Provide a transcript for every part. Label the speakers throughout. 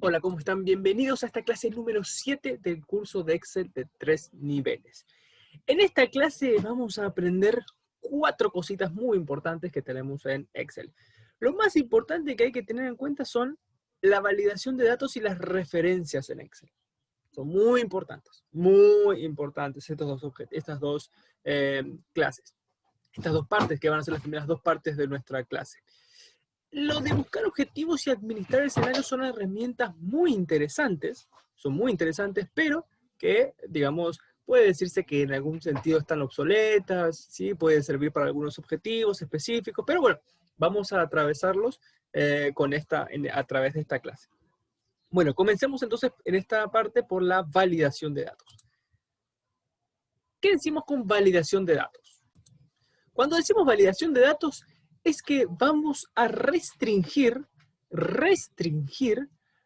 Speaker 1: Hola, ¿cómo están? Bienvenidos a esta clase número 7 del curso de Excel de 3 niveles. En esta clase vamos a aprender 4 cositas muy importantes que tenemos en Excel. Lo más importante que hay que tener en cuenta son la validación de datos y las referencias en Excel. Son muy importantes estas dos clases, estas dos partes que van a ser las primeras dos partes de nuestra clase. Lo de buscar objetivos y administrar escenarios son herramientas son muy interesantes, pero que, digamos, puede decirse que en algún sentido están obsoletas, ¿sí? Pueden servir para algunos objetivos específicos, pero bueno, vamos a atravesarlos a través de esta clase. Bueno, comencemos entonces en esta parte por la validación de datos. ¿Qué decimos con validación de datos? Cuando decimos validación de datos, es que vamos a restringir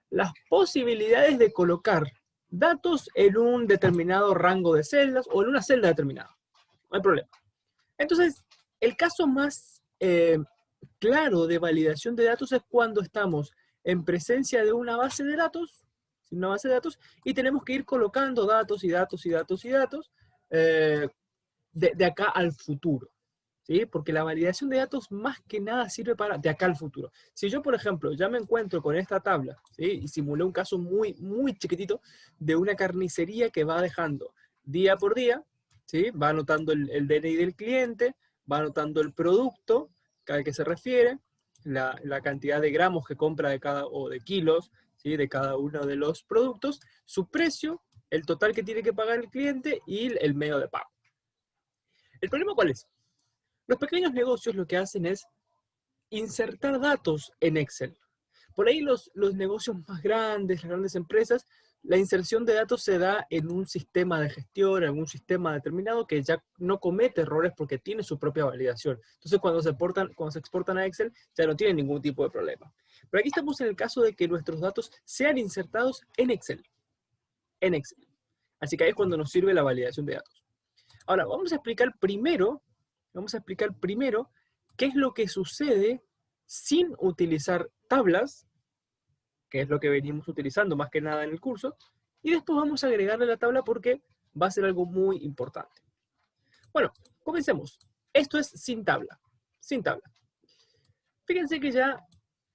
Speaker 1: las posibilidades de colocar datos en un determinado rango de celdas o en una celda determinada. No hay problema. Entonces, el caso más claro de validación de datos es cuando estamos en presencia de una base de datos, y tenemos que ir colocando datos de acá al futuro. ¿Sí? Porque la validación de datos más que nada sirve para de acá al futuro. Si yo, por ejemplo, ya me encuentro con esta tabla, ¿sí? Y simulé un caso muy chiquitito de una carnicería que va dejando día por día, ¿sí? Va anotando el DNI del cliente, va anotando el producto al que se refiere, la cantidad de gramos que compra o de kilos, ¿sí? De cada uno de los productos, su precio, el total que tiene que pagar el cliente y el medio de pago. ¿El problema cuál es? Los pequeños negocios lo que hacen es insertar datos en Excel. Por ahí los negocios más grandes, las grandes empresas, la inserción de datos se da en un sistema de gestión, en un sistema determinado que ya no comete errores porque tiene su propia validación. Entonces cuando se exportan a Excel ya no tienen ningún tipo de problema. Pero aquí estamos en el caso de que nuestros datos sean insertados en Excel. Así que ahí es cuando nos sirve la validación de datos. Ahora, vamos a explicar primero qué es lo que sucede sin utilizar tablas, que es lo que venimos utilizando más que nada en el curso, y después vamos a agregarle la tabla porque va a ser algo muy importante. Bueno, comencemos. Esto es sin tabla. Fíjense que ya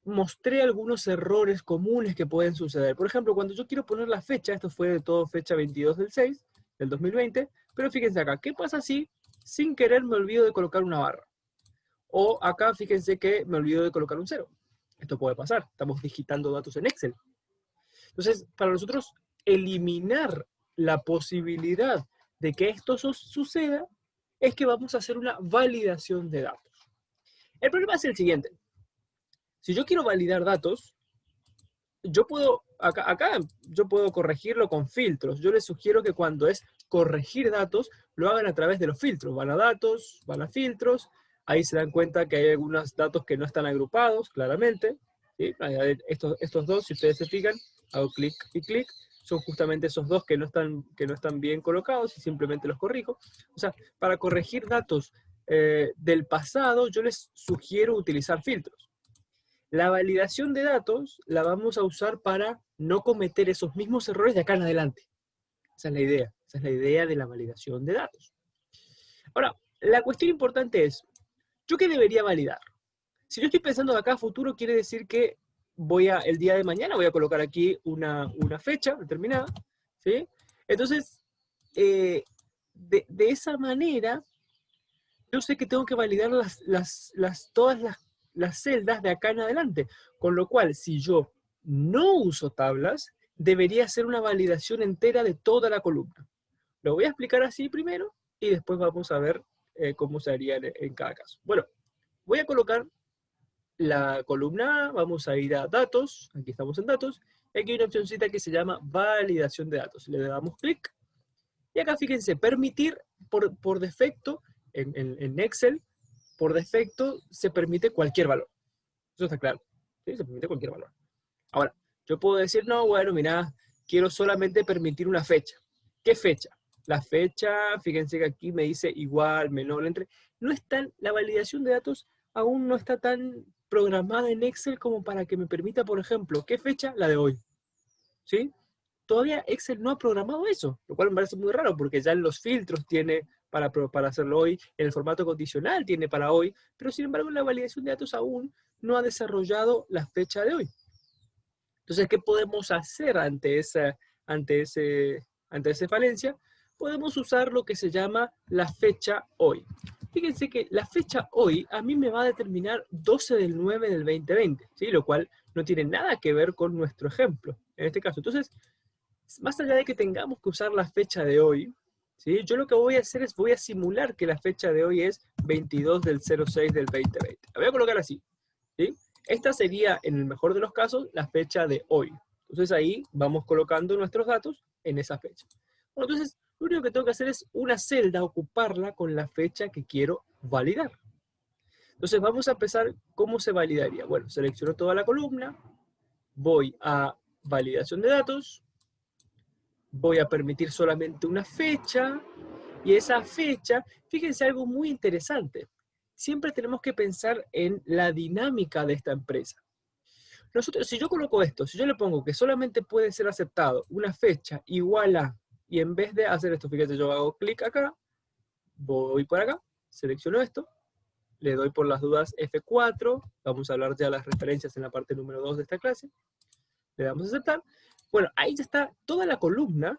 Speaker 1: mostré algunos errores comunes que pueden suceder. Por ejemplo, cuando yo quiero poner la fecha, esto fue de todo fecha 22 del 6 del 2020, pero fíjense acá, ¿qué pasa si sin querer me olvido de colocar una barra? O acá fíjense que me olvido de colocar un 0. Esto puede pasar, estamos digitando datos en Excel. Entonces, para nosotros eliminar la posibilidad de que esto suceda, es que vamos a hacer una validación de datos. El problema es el siguiente. Si yo quiero validar datos, yo puedo, acá yo puedo corregirlo con filtros. Yo les sugiero que cuando es corregir datos, lo hagan a través de los filtros. Van a datos, van a filtros, ahí se dan cuenta que hay algunos datos que no están agrupados, claramente. ¿Sí? Estos dos, si ustedes se fijan, hago clic y clic, son justamente esos dos que no están bien colocados y simplemente los corrijo. O sea, para corregir datos del pasado, yo les sugiero utilizar filtros. La validación de datos la vamos a usar para no cometer esos mismos errores de acá en adelante. Esa es la idea de la validación de datos. Ahora, la cuestión importante es, ¿yo qué debería validar? Si yo estoy pensando de acá a futuro, quiere decir que el día de mañana voy a colocar aquí una fecha determinada, ¿sí? Entonces, de esa manera, yo sé que tengo que validar todas las celdas de acá en adelante. Con lo cual, si yo no uso tablas, debería hacer una validación entera de toda la columna. Lo voy a explicar así primero y después vamos a ver cómo se haría en cada caso. Bueno, voy a colocar la columna A, vamos a ir a datos, aquí estamos en datos, y aquí hay una opcióncita que se llama validación de datos. Le damos clic y acá fíjense, permitir por defecto en Excel, por defecto se permite cualquier valor. Eso está claro. ¿Sí? Se permite cualquier valor. Ahora, yo puedo decir, no, bueno, mira, quiero solamente permitir una fecha. ¿Qué fecha? La fecha, fíjense que aquí me dice igual, menor, entre. La validación de datos aún no está tan programada en Excel como para que me permita, por ejemplo, ¿qué fecha? La de hoy. ¿sí? Todavía Excel no ha programado eso, lo cual me parece muy raro, porque ya en los filtros tiene para hacerlo hoy, en el formato condicional tiene para hoy, pero sin embargo en la validación de datos aún no ha desarrollado la fecha de hoy. Entonces, ¿qué podemos hacer ante esa falencia? Podemos usar lo que se llama la fecha hoy. Fíjense que la fecha hoy a mí me va a determinar 12/9 del 2020, ¿sí? Lo cual no tiene nada que ver con nuestro ejemplo, en este caso. Entonces, más allá de que tengamos que usar la fecha de hoy, ¿sí? Yo lo que voy a hacer es, voy a simular que la fecha de hoy es 22/06 del 2020. La voy a colocar así, ¿sí? Esta sería, en el mejor de los casos, la fecha de hoy. Entonces ahí vamos colocando nuestros datos en esa fecha. Bueno, entonces, lo único que tengo que hacer es una celda, ocuparla con la fecha que quiero validar. Entonces vamos a empezar, ¿cómo se validaría? Bueno, selecciono toda la columna, voy a validación de datos, voy a permitir solamente una fecha, y esa fecha, fíjense algo muy interesante, siempre tenemos que pensar en la dinámica de esta empresa. Nosotros, si yo coloco esto, si yo le pongo que solamente puede ser aceptado una fecha igual a, y en vez de hacer esto, fíjate, yo hago clic acá, voy por acá, selecciono esto, le doy por las dudas F4, vamos a hablar ya de las referencias en la parte número 2 de esta clase, le damos a aceptar. Bueno, ahí ya está toda la columna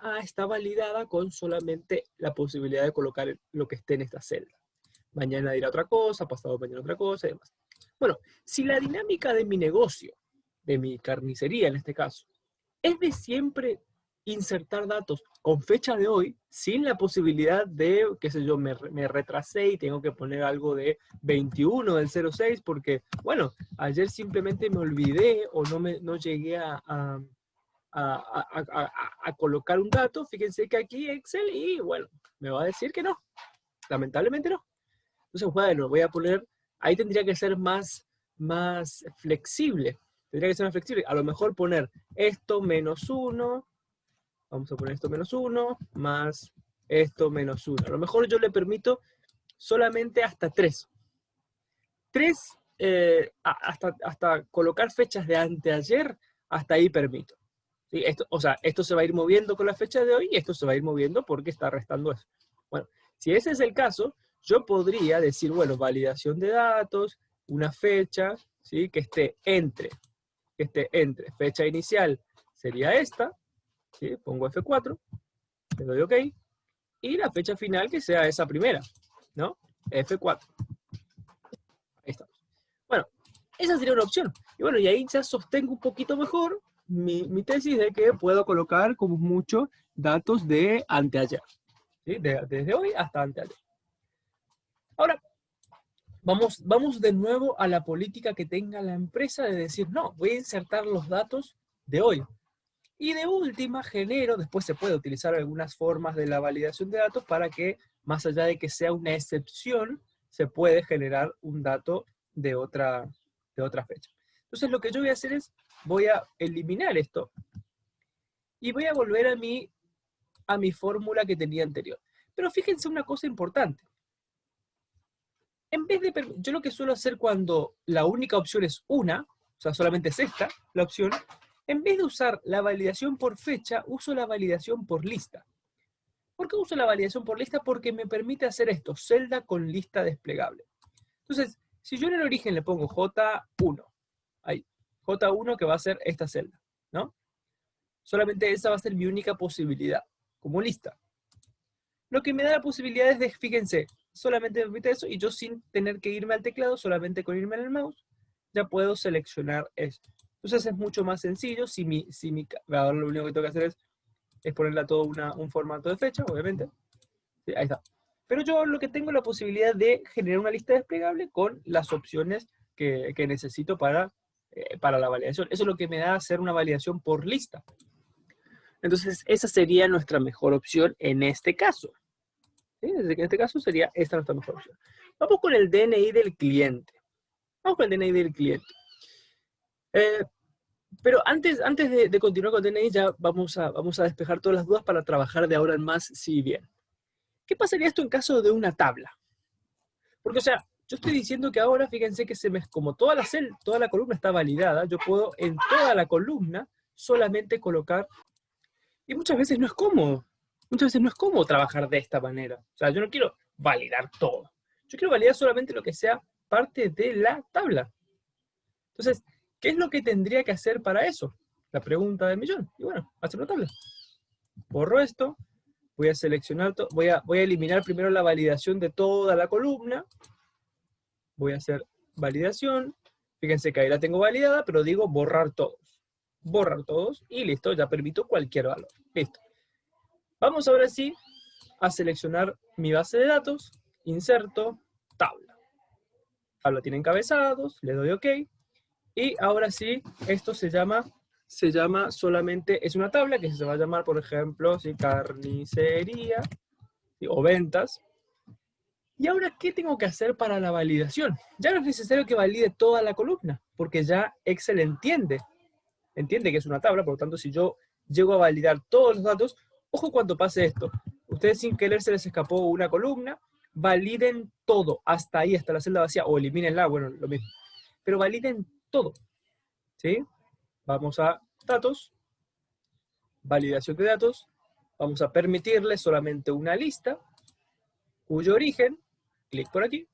Speaker 1: A está validada con solamente la posibilidad de colocar lo que esté en esta celda. Mañana dirá otra cosa, pasado mañana otra cosa y demás. Bueno, si la dinámica de mi negocio, de mi carnicería en este caso, es de siempre insertar datos con fecha de hoy, sin la posibilidad de, qué sé yo, me retrasé y tengo que poner algo de 21 del 06 porque, bueno, ayer simplemente me olvidé o no llegué a colocar un dato, fíjense que aquí Excel y, bueno, me va a decir que no, lamentablemente no. Entonces, bueno, voy a poner, ahí tendría que ser más flexible. Tendría que ser más flexible. A lo mejor poner esto menos 1, vamos a poner esto menos 1, más esto menos 1. A lo mejor yo le permito solamente hasta 3. 3, hasta colocar fechas de anteayer, hasta ahí permito. ¿Sí? O sea, esto se va a ir moviendo con la fecha de hoy y esto se va a ir moviendo porque está restando eso. Bueno, si ese es el caso, yo podría decir, bueno, validación de datos, una fecha, ¿sí? que esté entre fecha inicial, sería esta, ¿sí? Pongo F4, le doy OK, y la fecha final que sea esa primera, ¿no? F4. Ahí está. Bueno, esa sería una opción. Y bueno, y ahí ya sostengo un poquito mejor mi tesis de que puedo colocar como mucho datos de anteayer. ¿Sí? Desde hoy hasta anteayer. Ahora, vamos de nuevo a la política que tenga la empresa de decir, no, voy a insertar los datos de hoy. Y de última, genero, después se puede utilizar algunas formas de la validación de datos para que, más allá de que sea una excepción, se puede generar un dato de otra fecha. Entonces lo que yo voy a hacer es, voy a eliminar esto y voy a volver a mi fórmula que tenía anterior. Pero fíjense una cosa importante. En vez de, yo lo que suelo hacer cuando la única opción es una, o sea, solamente es esta la opción, en vez de usar la validación por fecha, uso la validación por lista. ¿Por qué uso la validación por lista? Porque me permite hacer esto, celda con lista desplegable. Entonces, si yo en el origen le pongo J1, ahí, J1 que va a ser esta celda, ¿no? Solamente esa va a ser mi única posibilidad, como lista. Lo que me da la posibilidad es de, fíjense, solamente me permite eso y yo sin tener que irme al teclado, solamente con irme al mouse, ya puedo seleccionar esto. Entonces es mucho más sencillo, ahora lo único que tengo que hacer es ponerle a todo un formato de fecha, obviamente. Sí, ahí está. Pero yo lo que tengo es la posibilidad de generar una lista desplegable con las opciones que necesito para la validación. Eso es lo que me da hacer una validación por lista. Entonces, esa sería nuestra mejor opción en este caso. ¿Sí? En este caso sería esta nuestra mejor opción. Vamos con el DNI del cliente. Vamos con el DNI del cliente. Pero antes de continuar con el DNI, ya vamos a despejar todas las dudas para trabajar de ahora en más, si bien. ¿Qué pasaría esto en caso de una tabla? Porque, o sea, yo estoy diciendo que ahora, fíjense que como toda la columna está validada, yo puedo en toda la columna solamente colocar, y muchas veces no es cómodo. Muchas veces no es cómodo trabajar de esta manera. O sea, yo no quiero validar todo. Yo quiero validar solamente lo que sea parte de la tabla. Entonces, ¿qué es lo que tendría que hacer para eso? La pregunta del millón. Y bueno, hacer una tabla. Borro esto. Voy a seleccionar, voy a eliminar primero la validación de toda la columna. Voy a hacer validación. Fíjense que ahí la tengo validada, pero digo borrar todos. Borrar todos y listo, ya permito cualquier valor. Listo. Vamos ahora sí a seleccionar mi base de datos, inserto, tabla. Tabla tiene encabezados, le doy OK. Y ahora sí, esto se llama solamente, es una tabla que se va a llamar, por ejemplo, ¿sí? Carnicería, ¿sí? O ventas. ¿Y ahora qué tengo que hacer para la validación? Ya no es necesario que valide toda la columna, porque ya Excel entiende que es una tabla, por lo tanto, si yo llego a validar todos los datos, ojo cuando pase esto. Ustedes sin querer se les escapó una columna, validen todo, hasta ahí, hasta la celda vacía, o elimínenla, bueno, lo mismo. Pero validen todo, ¿sí? Vamos a datos, validación de datos, vamos a permitirle solamente una lista, cuyo origen, clic por aquí,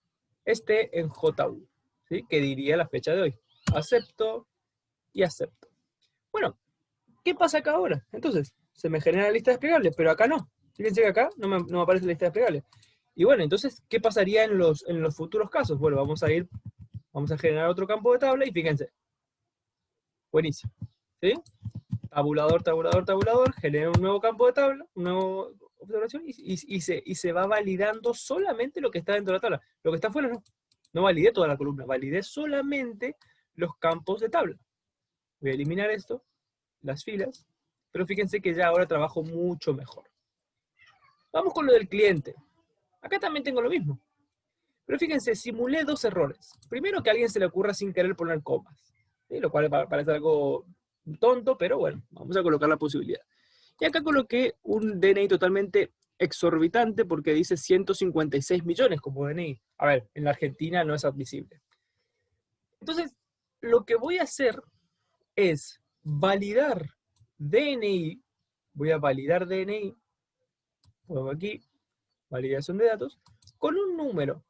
Speaker 1: esté en J1, ¿sí? Que diría la fecha de hoy. Acepto y acepto. Bueno, ¿qué pasa acá ahora? Entonces, se me genera la lista desplegable, pero acá no. Fíjense que acá no me aparece la lista desplegable. Y bueno, entonces, ¿qué pasaría en los futuros casos? Bueno, vamos a generar otro campo de tabla y fíjense. Buenísimo. ¿Sí? Tabulador, tabulador, tabulador, genera un nuevo campo de tabla, una nueva observación y se va validando solamente lo que está dentro de la tabla. Lo que está afuera no. No validé toda la columna, validé solamente los campos de tabla. Voy a eliminar esto, las filas, pero fíjense que ya ahora trabajo mucho mejor. Vamos con lo del cliente. Acá también tengo lo mismo. Pero fíjense, simulé dos errores. Primero, que a alguien se le ocurra sin querer poner comas, ¿sí? Lo cual parece algo tonto, pero bueno, vamos a colocar la posibilidad. Y acá coloqué un DNI totalmente exorbitante porque dice 156 millones como DNI. A ver, en la Argentina no es admisible. Entonces, lo que voy a hacer es validar DNI. Voy a validar DNI. Pongo aquí, validación de datos, con un número.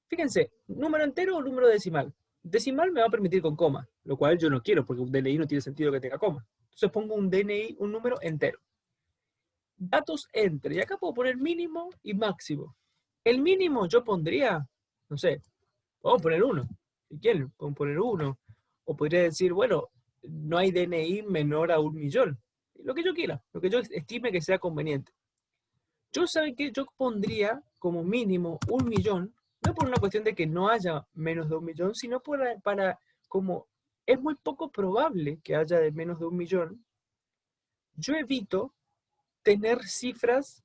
Speaker 1: Fíjense, número entero o número decimal. Decimal me va a permitir con coma, lo cual yo no quiero, porque un DNI no tiene sentido que tenga coma. Entonces pongo un DNI, un número entero. Datos entre, y acá puedo poner mínimo y máximo. El mínimo yo pondría, no sé, podemos poner 1. Si quieren, podemos poner 1. O podría decir, bueno, no hay DNI menor a 1 millón. Lo que yo quiera, lo que yo estime que sea conveniente. Yo, ¿saben qué? Yo pondría como mínimo 1 millón, no por una cuestión de que no haya menos de 1 millón, sino para como es muy poco probable que haya de menos de 1 millón, yo evito tener cifras,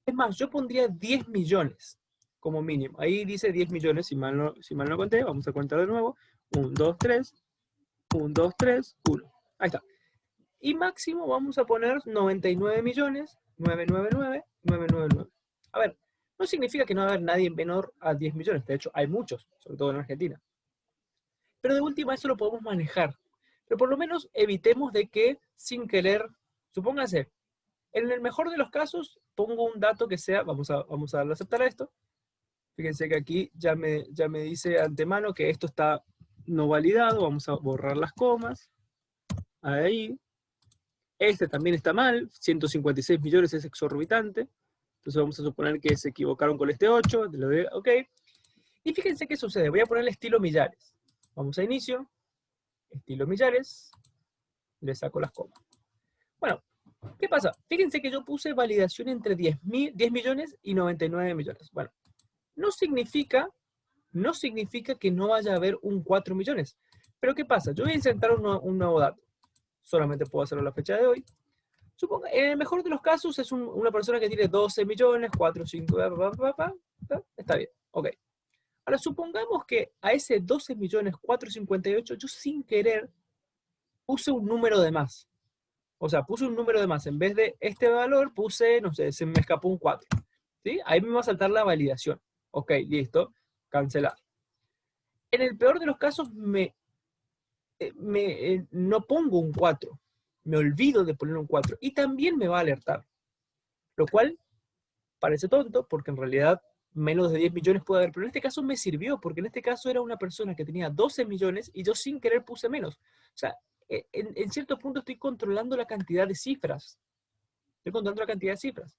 Speaker 1: es más, yo pondría 10 millones como mínimo. Ahí dice 10 millones, si mal no conté, vamos a contar de nuevo. 1, 2, 3, 1, 2, 3, 1. Ahí está. Y máximo vamos a poner 99 millones, 999, 999. A ver, no significa que no va a haber nadie menor a 10 millones. De hecho, hay muchos, sobre todo en Argentina. Pero de última, eso lo podemos manejar. Pero por lo menos evitemos de que, sin querer, supóngase, en el mejor de los casos, pongo un dato que sea, vamos a darle a aceptar a esto. Fíjense que aquí ya me dice de antemano que esto está no validado. Vamos a borrar las comas. Ahí. Este también está mal, 156 millones es exorbitante. Entonces vamos a suponer que se equivocaron con este 8, le doy OK. Y fíjense qué sucede, voy a ponerle estilo millares. Vamos a inicio, estilo millares, le saco las comas. Bueno, ¿qué pasa? Fíjense que yo puse validación entre 10 millones y 99 millones. Bueno, no significa que no vaya a haber un 4 millones. Pero ¿qué pasa? Yo voy a insertar un nuevo dato. Solamente puedo hacerlo a la fecha de hoy. Suponga, en el mejor de los casos es una persona que tiene 12 millones, 4, 5, está bien, ok. Ahora supongamos que a ese 12 millones 458 yo sin querer puse un número de más. O sea, puse un número de más. En vez de este valor puse, no sé, se me escapó un 4. ¿Sí? Ahí me va a saltar la validación. Ok, listo, cancelar. En el peor de los casos no pongo un 4. me olvido de poner un 4 y también me va a alertar. Lo cual parece tonto porque en realidad menos de 10 millones puede haber, pero en este caso me sirvió porque en este caso era una persona que tenía 12 millones y yo sin querer puse menos. O sea, en cierto punto estoy controlando la cantidad de cifras. Estoy controlando la cantidad de cifras.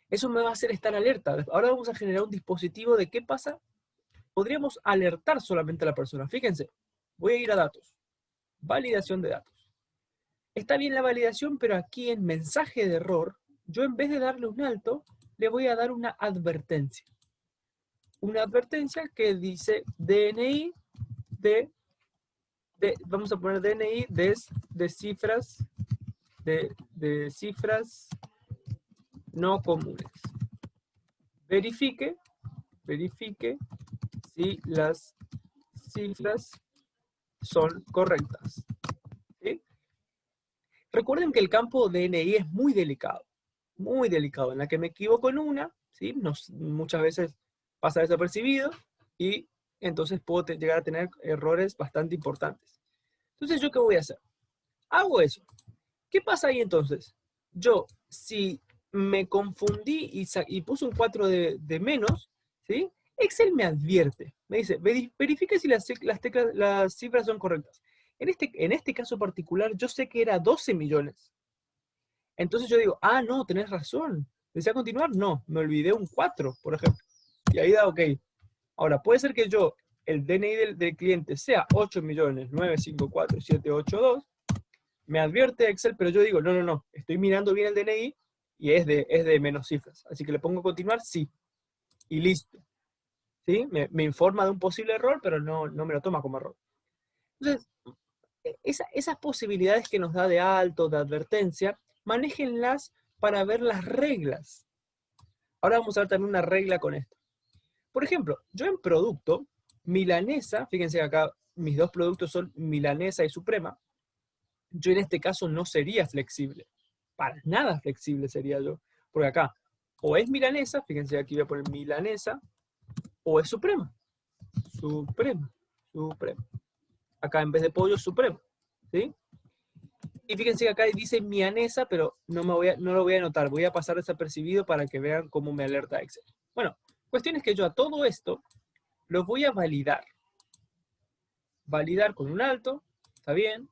Speaker 1: Eso me va a hacer estar alerta. Ahora vamos a generar un dispositivo de qué pasa. Podríamos alertar solamente a la persona. Fíjense, voy a ir a datos. Validación de datos. Está bien la validación, pero aquí en mensaje de error, yo en vez de darle un alto, le voy a dar una advertencia. Una advertencia que dice DNI vamos a poner DNI de cifras, de cifras no comunes. Verifique si las cifras son correctas. ¿Sí? Recuerden que el campo DNI es muy delicado, en la que me equivoco en una, ¿sí? Muchas veces pasa desapercibido y entonces puedo llegar a tener errores bastante importantes. Entonces, ¿yo qué voy a hacer? Hago eso. ¿Qué pasa ahí entonces? Yo, si me confundí y puse un 4 de menos, ¿sí? Excel me advierte, me dice, verifique si las cifras son correctas. En este caso particular, yo sé que era 12 millones. Entonces yo digo, ah, no, tenés razón. ¿Desea continuar? No, me olvidé un 4, por ejemplo. Y ahí da OK. Ahora, puede ser que yo, el DNI del cliente sea 8.954.782. Me advierte Excel, pero yo digo, no, estoy mirando bien el DNI y es de menos cifras. Así que le pongo continuar, sí. Y listo. ¿Sí? Me informa de un posible error, pero no me lo toma como error. Entonces, esas posibilidades que nos da de alto, de advertencia, manéjenlas para ver las reglas. Ahora vamos a ver también una regla con esto. Por ejemplo, yo en producto, milanesa, fíjense que acá mis dos productos son milanesa y suprema, yo en este caso no sería flexible. Para nada flexible sería yo. Porque acá, o es milanesa, fíjense aquí voy a poner milanesa, o es suprema. Suprema. Acá en vez de pollo, supremo. ¿Sí? Y fíjense que acá dice milanesa, pero no lo voy a anotar. Voy a pasar desapercibido para que vean cómo me alerta Excel. Bueno, cuestión es que yo a todo esto lo voy a validar. Validar con un alto, está bien.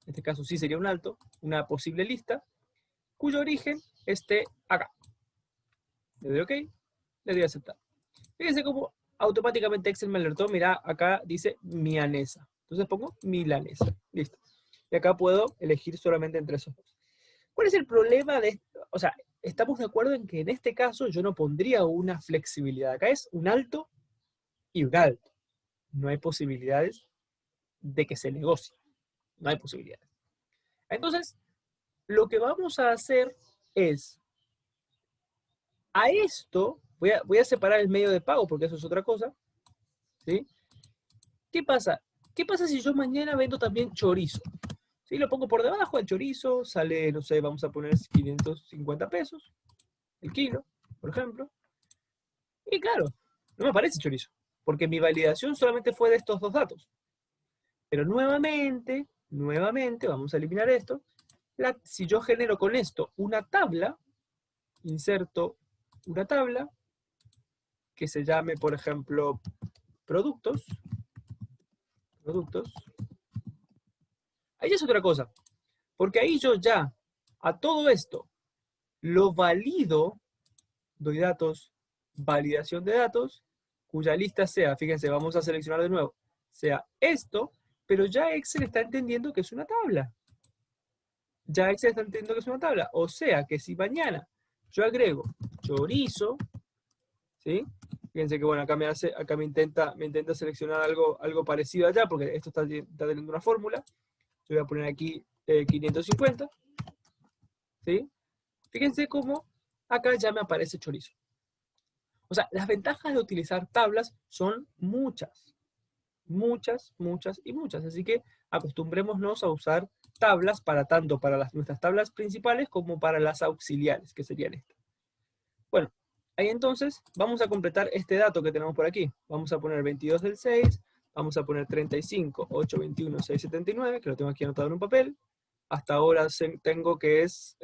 Speaker 1: En este caso sí sería un alto, una posible lista, cuyo origen esté acá. Le doy OK, le doy a aceptar. Fíjense cómo automáticamente Excel me alertó, mirá, acá dice milanesa. Entonces pongo milanesa, listo. Y acá puedo elegir solamente entre esos dos. ¿Cuál es el problema de esto? O sea, estamos de acuerdo en que en este caso yo no pondría una flexibilidad. Acá es un alto y un alto. No hay posibilidades de que se negocie. No hay posibilidades. Entonces, lo que vamos a hacer es, a esto, voy a separar el medio de pago porque eso es otra cosa, ¿sí? ¿Qué pasa? ¿Qué pasa si yo mañana vendo también chorizo? ¿Sí? Lo pongo por debajo, el chorizo sale, no sé, vamos a poner 550 pesos el kilo, por ejemplo. Y claro, no me aparece chorizo, porque mi validación solamente fue de estos dos datos. Pero nuevamente, vamos a eliminar esto. Si yo genero con esto una tabla, inserto una tabla que se llame, por ejemplo, productos. Ahí es otra cosa, porque ahí yo ya a todo esto lo valido, doy datos, validación de datos, cuya lista sea, fíjense, vamos a seleccionar de nuevo, sea esto, pero ya Excel está entendiendo que es una tabla. Ya Excel está entendiendo que es una tabla. O sea que si mañana yo agrego chorizo, ¿sí? Fíjense que bueno, acá me intenta seleccionar algo parecido allá, porque esto está teniendo una fórmula. Yo voy a poner aquí 550. ¿Sí? Fíjense cómo acá ya me aparece chorizo. O sea, las ventajas de utilizar tablas son muchas. Muchas. Así que acostumbrémonos a usar tablas tanto para nuestras tablas principales como para las auxiliares, que serían estas. Bueno, ahí entonces vamos a completar este dato que tenemos por aquí. Vamos a poner 22 del 6, Vamos a poner 35, 821, 679, que lo tengo aquí anotado en un papel. Hasta ahora tengo que es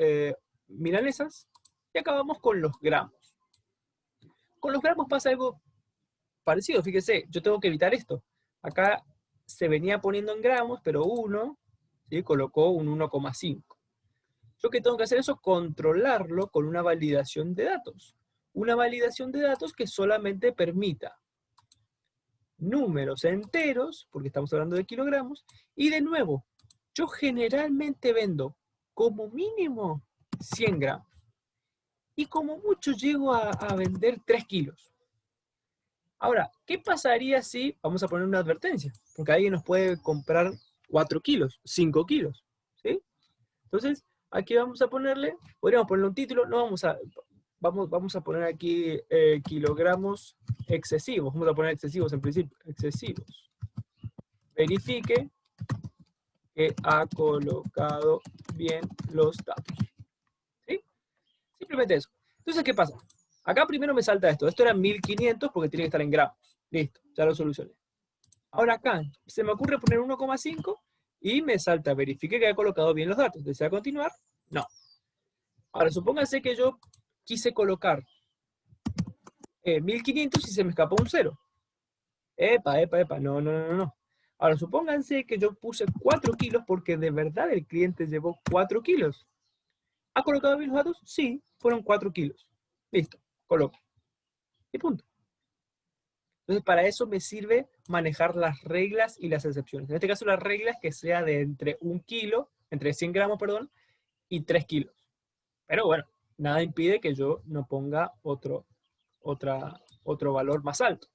Speaker 1: milanesas. Y acabamos con los gramos. Con los gramos pasa algo parecido, fíjese, yo tengo que evitar esto. Acá se venía poniendo en gramos, pero uno, ¿sí?, colocó un 1,5. Yo que tengo que hacer eso, controlarlo con una validación de datos. Una validación de datos que solamente permita números enteros, porque estamos hablando de kilogramos, y de nuevo, yo generalmente vendo como mínimo 100 gramos. Y como mucho llego a vender 3 kilos. Ahora, ¿qué pasaría si, vamos a poner una advertencia, porque alguien nos puede comprar 4 kilos, 5 kilos, ¿sí? Entonces, aquí vamos a ponerle, podríamos ponerle un título, no vamos a poner aquí kilogramos excesivos, vamos a poner excesivos en principio, excesivos. Verifique que ha colocado bien los datos, ¿sí? Simplemente eso. Entonces, ¿qué pasa? Acá primero me salta esto. Esto era 1500 porque tiene que estar en gramos. Listo, ya lo solucioné. Ahora acá se me ocurre poner 1,5 y me salta, verifique que ha colocado bien los datos. ¿Desea continuar? No. Ahora, supónganse que yo quise colocar 1500 y se me escapó un 0. Epa. No. Ahora, supónganse que yo puse 4 kilos porque de verdad el cliente llevó 4 kilos. ¿Ha colocado bien los datos? Sí, fueron 4 kilos. Listo, coloco. Y punto. Entonces, para eso me sirve manejar las reglas y las excepciones. En este caso, la regla es que sea de entre 1 kilo, entre 100 gramos, perdón, y 3 kilos. Pero bueno, nada impide que yo no ponga otro valor más alto.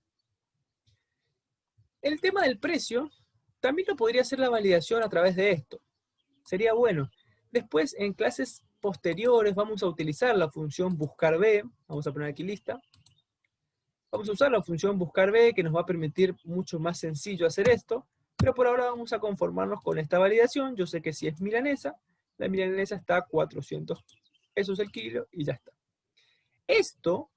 Speaker 1: El tema del precio, también lo podría hacer la validación a través de esto. Sería bueno. Después, en clases posteriores, vamos a utilizar la función buscar B. Vamos a poner aquí lista. Vamos a usar la función buscar B, que nos va a permitir mucho más sencillo hacer esto, pero por ahora vamos a conformarnos con esta validación. Yo sé que si es milanesa, la milanesa está a 400 pesos el kilo y ya está. Esto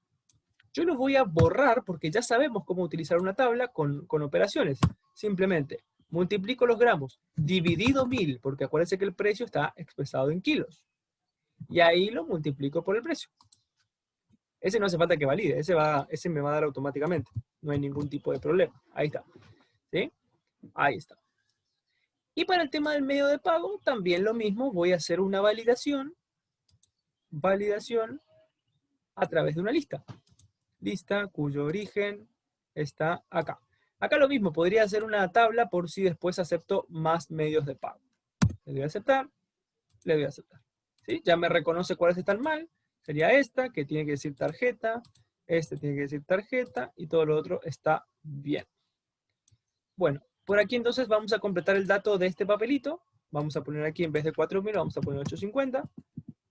Speaker 1: yo lo voy a borrar porque ya sabemos cómo utilizar una tabla con operaciones. Simplemente multiplico los gramos, dividido 1000, porque acuérdense que el precio está expresado en kilos. Y ahí lo multiplico por el precio. Ese no hace falta que valide, ese me va a dar automáticamente. No hay ningún tipo de problema. Ahí está. ¿Sí? Ahí está. Y para el tema del medio de pago, también lo mismo. Voy a hacer una validación a través de una lista. Lista cuyo origen está acá. Acá lo mismo, podría hacer una tabla por si después acepto más medios de pago. Le doy a aceptar, le doy a aceptar. ¿Sí? Ya me reconoce cuáles están mal. Sería esta, que tiene que decir tarjeta. Este tiene que decir tarjeta. Y todo lo otro está bien. Bueno, por aquí entonces vamos a completar el dato de este papelito. Vamos a poner aquí, en vez de 4.000, vamos a poner 850.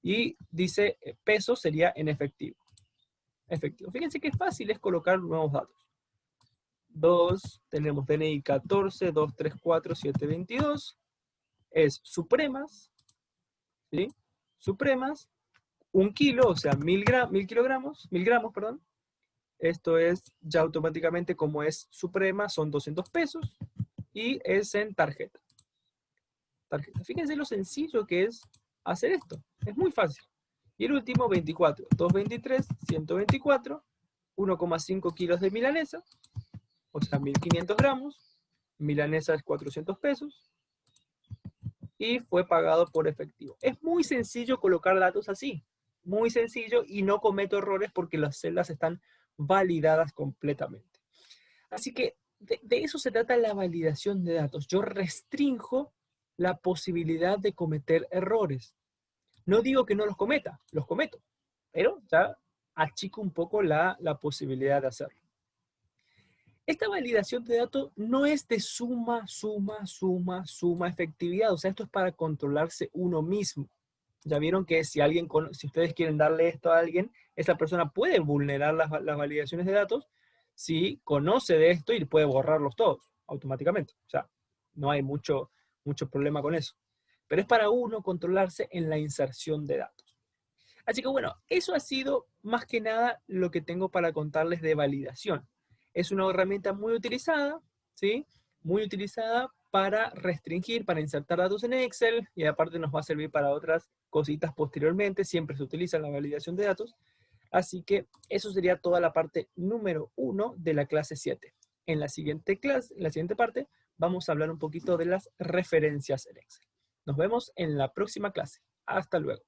Speaker 1: Y dice peso sería en efectivo. Fíjense qué fácil es colocar nuevos datos. Tenemos DNI 14, 234, 722. Es supremas, ¿sí? Supremas, 1 kilo, o sea, 1000 gramos, perdón. Esto es ya automáticamente, como es suprema, son 200 pesos. Y es en tarjeta. Fíjense lo sencillo que es hacer esto. Es muy fácil. Y el último, 24. 223, 124, 1,5 kilos de milanesa, o sea, 1500 gramos. Milanesa es 400 pesos. Y fue pagado por efectivo. Es muy sencillo colocar datos así. Muy sencillo y no cometo errores porque las celdas están validadas completamente. Así que de eso se trata la validación de datos. Yo restringo la posibilidad de cometer errores. No digo que no los cometa, los cometo, pero ya achico un poco la posibilidad de hacerlo. Esta validación de datos no es de suma efectividad. O sea, esto es para controlarse uno mismo. Ya vieron que si ustedes quieren darle esto a alguien, esa persona puede vulnerar las validaciones de datos si conoce de esto y puede borrarlos todos automáticamente. O sea, no hay mucho problema con eso. Pero es para uno controlarse en la inserción de datos. Así que bueno, eso ha sido más que nada lo que tengo para contarles de validación. Es una herramienta muy utilizada, ¿sí? muy utilizada para restringir, para insertar datos en Excel, y aparte nos va a servir para otras cositas posteriormente, siempre se utiliza en la validación de datos. Así que eso sería toda la parte número 1 de la clase 7. En la siguiente clase, en la siguiente parte, vamos a hablar un poquito de las referencias en Excel. Nos vemos en la próxima clase. Hasta luego.